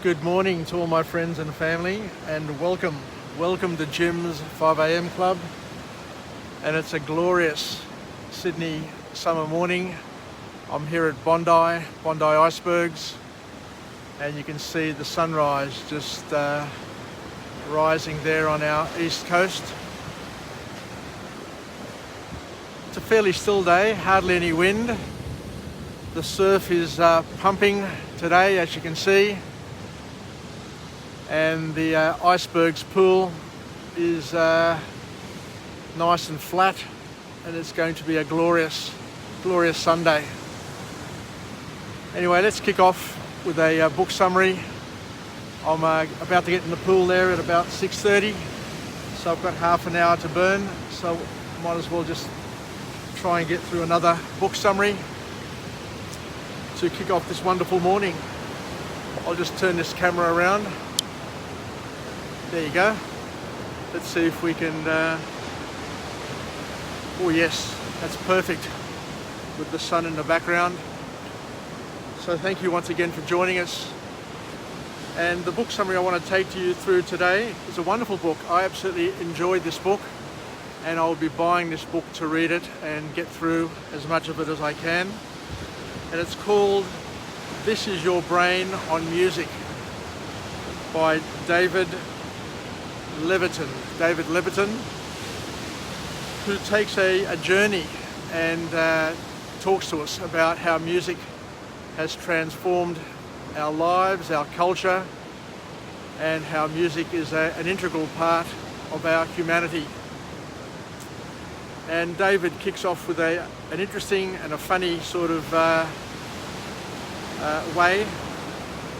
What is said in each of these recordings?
Good morning to all my friends and family, and welcome to Jim's 5 a.m. club. And it's a glorious Sydney summer morning. I'm here at Bondi Icebergs, and you can see the sunrise just rising there on our east coast. It's a fairly still day, hardly any wind. The surf is pumping today, as you can see. And the Icebergs pool is nice and flat, and it's going to be a glorious Sunday. Anyway, let's kick off with a book summary. I'm about to get in the pool there at about 6:30, so I've got half an hour to burn, so might as well just try and get through another book summary to kick off this wonderful morning. I'll just turn this camera around. There you go. Let's see if we can, oh yes, that's perfect with the sun in the background. So thank you once again for joining us. And the book summary I want to take to you through today is a wonderful book. I absolutely enjoyed this book, and I'll be buying this book to read it and get through as much of it as I can. And it's called This Is Your Brain on Music by David Levitin, who takes a journey and talks to us about how music has transformed our lives, our culture, and how music is an integral part of our humanity. And David kicks off with an interesting and a funny sort of way,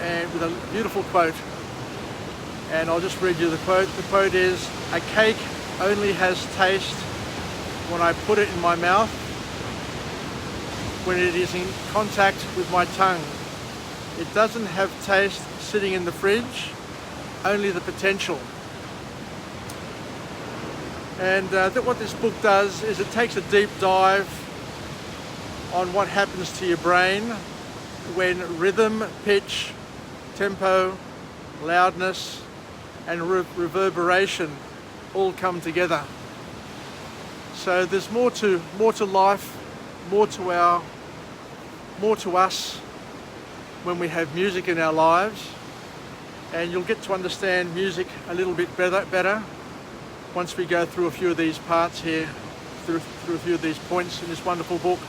and with a beautiful quote. And I'll just read you the quote. The quote is, "A cake only has taste when I put it in my mouth, when it is in contact with my tongue. It doesn't have taste sitting in the fridge, only the potential." And what this book does is it takes a deep dive on what happens to your brain when rhythm, pitch, tempo, loudness, and reverberation all come together. So there's more to life, more to us when we have music in our lives, and you'll get to understand music a little bit better once we go through a few of these parts here, through a few of these points in this wonderful book.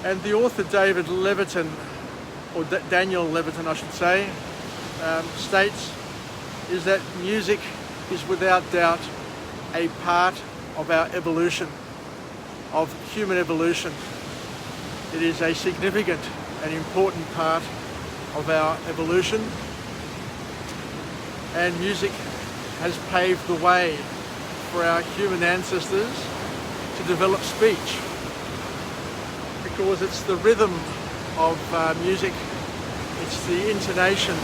And the author David Levitin, or Daniel Levitin I should say, states is that music is without doubt a part of our evolution, of human evolution. It is a significant and important part of our evolution, and music has paved the way for our human ancestors to develop speech, because it's the rhythm of music, it's the intonation,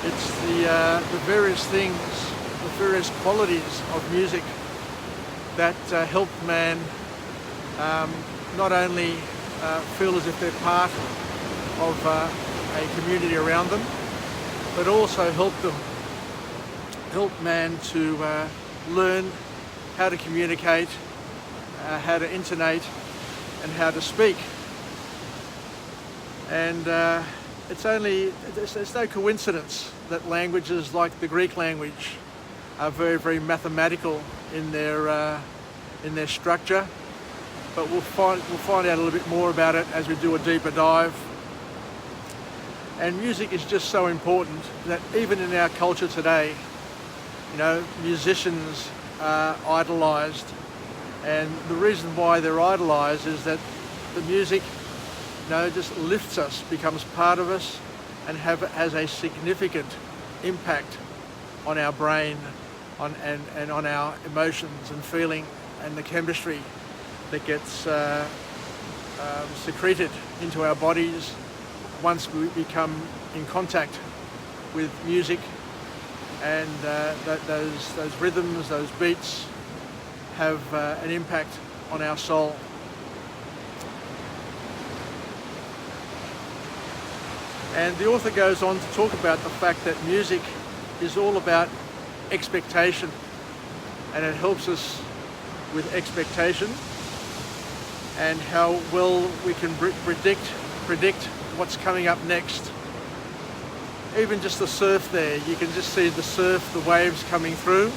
it's the various things, the various qualities of music that help man not only feel as if they're part of a community around them, but also help man to learn how to communicate, how to intonate, and how to speak. And it's no coincidence that languages like the Greek language are very, very mathematical in their structure. But we'll find out a little bit more about it as we do a deeper dive. And music is just so important that even in our culture today, musicians are idolized. And the reason why they're idolized is that the music, just lifts us, becomes part of us, and has a significant impact on our brain, and on our emotions and feeling, and the chemistry that gets secreted into our bodies once we become in contact with music. And those rhythms, those beats have an impact on our soul. And the author goes on to talk about the fact that music is all about expectation, and it helps us with expectation and how well we can predict what's coming up next. Even just the surf there, you can just see the surf, the waves coming through,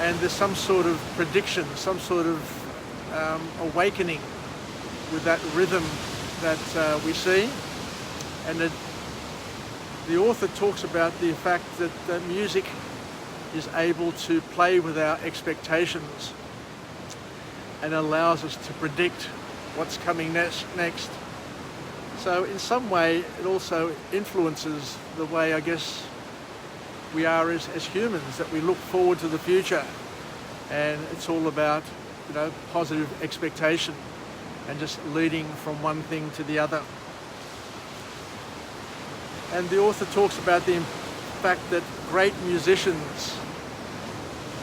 and there's some sort of prediction, some sort of awakening with that rhythm that we see. And the author talks about the fact that music is able to play with our expectations and allows us to predict what's coming next. So in some way, it also influences the way, I guess, we are as humans, that we look forward to the future. And it's all about, positive expectation and just leading from one thing to the other. And the author talks about the fact that great musicians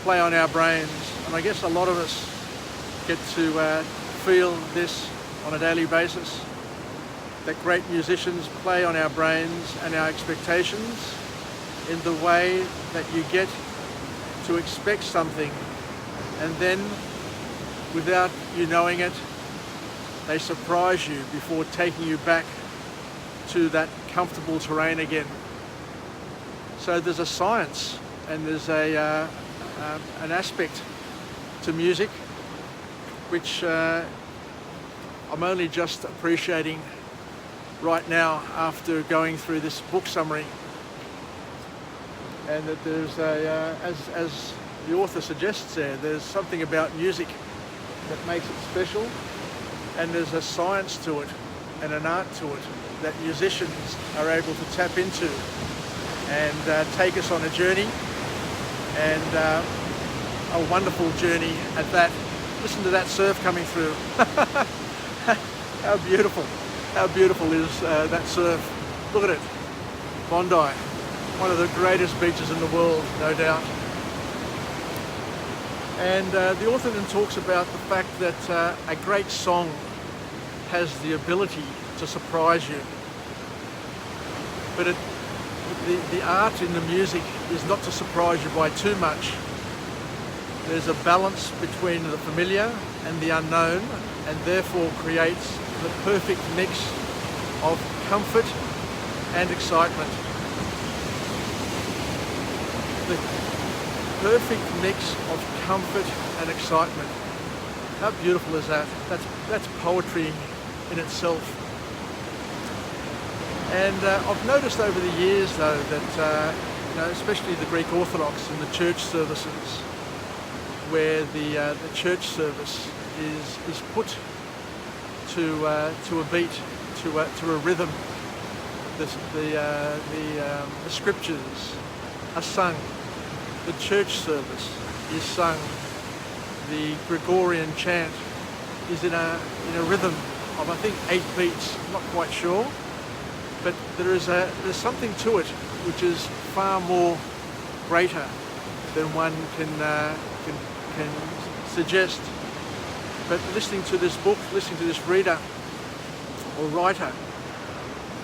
play on our brains. And I guess a lot of us get to feel this on a daily basis, that great musicians play on our brains and our expectations in the way that you get to expect something, and then without you knowing it, they surprise you before taking you back to that comfortable terrain again. So there's a science and there's an aspect to music which I'm only just appreciating right now after going through this book summary. And that there's as the author suggests there's something about music that makes it special, and there's a science to it and an art to it that musicians are able to tap into and take us on a journey, and a wonderful journey at that. Listen to that surf coming through. How beautiful is that surf. Look at it. Bondi, one of the greatest beaches in the world, no doubt. And the author then talks about the fact that a great song has the ability to surprise you. But the art in the music is not to surprise you by too much. There's a balance between the familiar and the unknown, and therefore creates the perfect mix of comfort and excitement. The perfect mix of comfort and excitement. How beautiful is that? That's poetry in itself. And I've noticed over the years, though, that especially the Greek Orthodox in the church services, where the church service is put to a beat, to a rhythm. The scriptures are sung. The church service is sung. The Gregorian chant is in a rhythm of, I think, 8 beats. I'm not quite sure, but there's something to it which is far more greater than one can suggest. But listening to this book, listening to this reader or writer,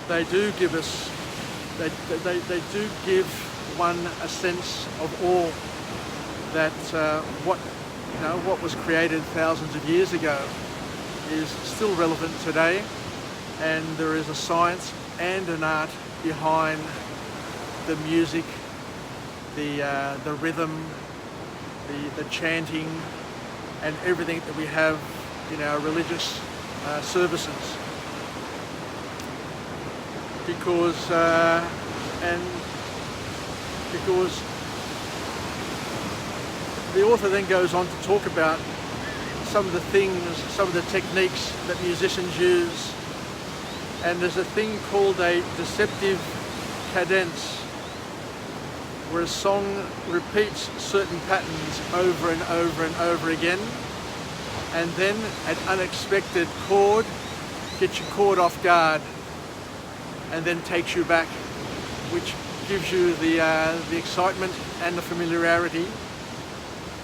they do give us, they do give one a sense of awe that what was created thousands of years ago is still relevant today, and there is a science and an art behind the music, the rhythm, the chanting, and everything that we have in our religious services. Because the author then goes on to talk about some of the things, some of the techniques that musicians use. And there's a thing called a deceptive cadence, where a song repeats certain patterns over and over and over again, and then an unexpected chord gets you caught off guard and then takes you back, which gives you the excitement and the familiarity,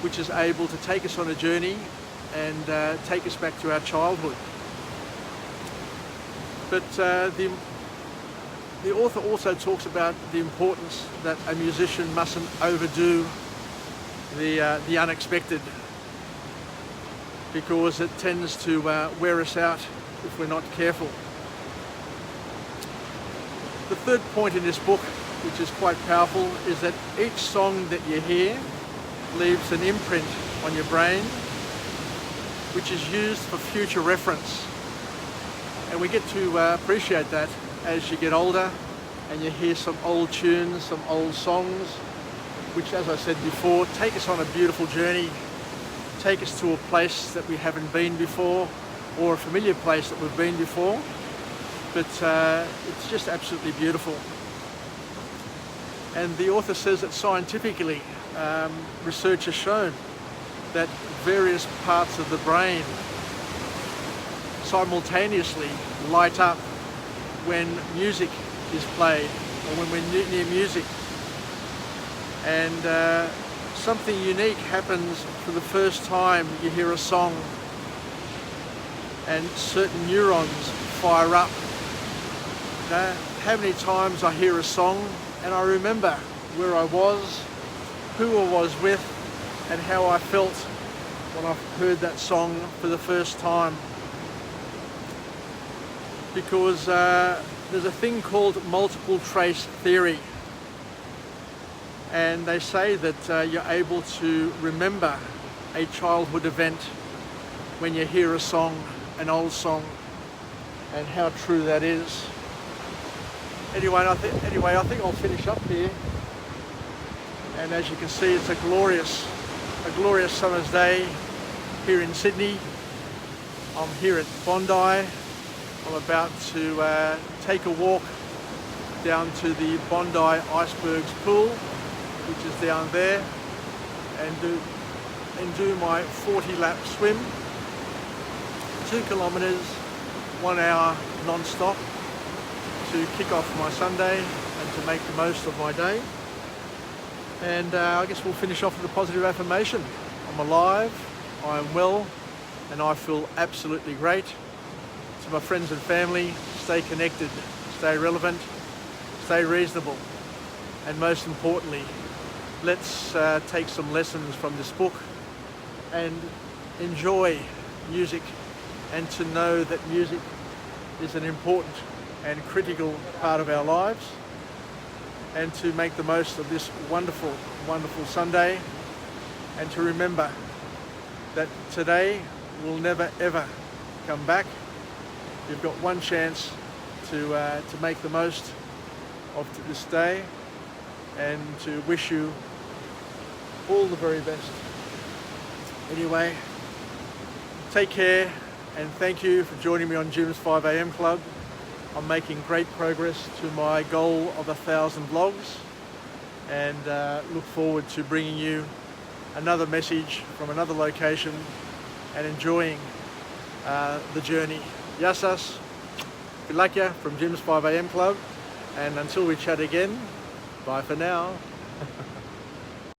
which is able to take us on a journey and take us back to our childhood. But the author also talks about the importance that a musician mustn't overdo the unexpected, because it tends to wear us out if we're not careful. The third point in this book, which is quite powerful, is that each song that you hear leaves an imprint on your brain, which is used for future reference. And we get to appreciate that as you get older and you hear some old tunes, some old songs, which, as I said before, take us on a beautiful journey, take us to a place that we haven't been before, or a familiar place that we've been before. But it's just absolutely beautiful. And the author says that scientifically, research has shown that various parts of the brain simultaneously light up when music is played, or when we're near music. And something unique happens for the first time you hear a song, and certain neurons fire up. How many times I hear a song and I remember where I was, who I was with, and how I felt when I heard that song for the first time. Because there's a thing called multiple trace theory, and they say that you're able to remember a childhood event when you hear a song, an old song, and how true that is. Anyway, I think I'll finish up here. And as you can see, it's a glorious summer's day here in Sydney. I'm here at Bondi. I'm about to take a walk down to the Bondi Icebergs pool, which is down there, and do my 40-lap swim, 2 kilometres, 1 hour non-stop, to kick off my Sunday and to make the most of my day. And I guess we'll finish off with a positive affirmation. I'm alive, I am well, and I feel absolutely great. To my friends and family, stay connected, stay relevant, stay reasonable, and most importantly, let's take some lessons from this book and enjoy music, and to know that music is an important and critical part of our lives, and to make the most of this wonderful, wonderful Sunday, and to remember that today will never ever come back. You've got one chance to make the most of this day, and to wish you all the very best. Anyway, take care, and thank you for joining me on Jim's 5 AM Club. I'm making great progress to my goal of 1,000 vlogs, and look forward to bringing you another message from another location and enjoying the journey. Yassas, Vilakya from Jim's 5 AM Club, and until we chat again, bye for now.